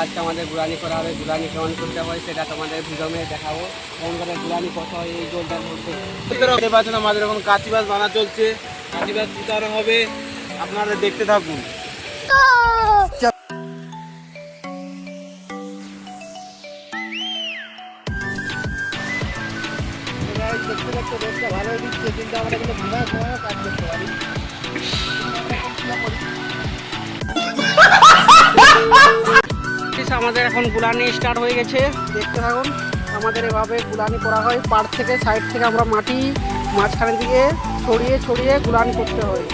আজকে আমাদের গুলানি করা হবে, গুলানি কেমন করতে হয় সেটা তোমাদের ভিডিওতে দেখাবো। কেমন করে গুলানি করতে হয় এই জলটার মধ্যে দেখতে পাচ্ছেন আমাদের এখন কাঁচি বাস বানা চলছে, কাঁচি বাস উতানো হবে, আপনারা দেখতে থাকুন। দেখতে দেখতে রোদটা ভালোই দিচ্ছে, কিন্তু আমরা কিন্তু ঘুমার সময়ও কাজ করতে পারি। আমাদের এখন গুলানি স্টার্ট হয়ে গেছে, দেখতে থাকুন। আমাদের এভাবে গুলানি করা হয়, পাড় থেকে সাইড থেকে আমরা মাটি মাঝখানের দিকে ছড়িয়ে ছড়িয়ে গুলানি করতে হয়।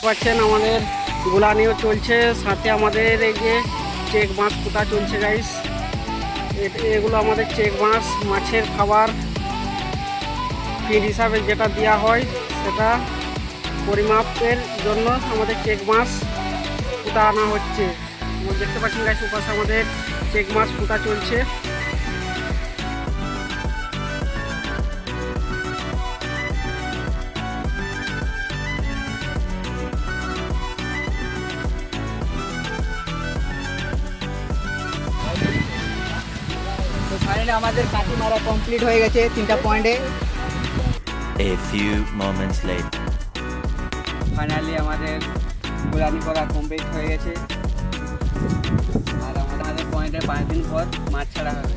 পাচ্ছেন আমাদের গুলানিও চলছে, সাথে আমাদের এই যে চেক মাছ পোতা চলছে গাইস। এগুলো আমাদের চেক মাছ, মাছের খাবার ফিড হিসাবে যেটা দেওয়া হয় সেটা পরিমাপের জন্য আমাদের চেক মাছ পোতা আনা হচ্ছে। দেখতে পাচ্ছেন গাইস, ওপাশে আমাদের চেক মাছ পোতা চলছে। ফাইনালি আমাদের কাঠি মারা কমপ্লিট হয়ে গেছে 3টা পয়েন্টে। A few moments later. Finally আমাদের গুলানি করা কমপ্লিট হয়ে গেছে, আর আমাদের পয়েন্টে 5 দিন পর মাছ ছাড়া হবে।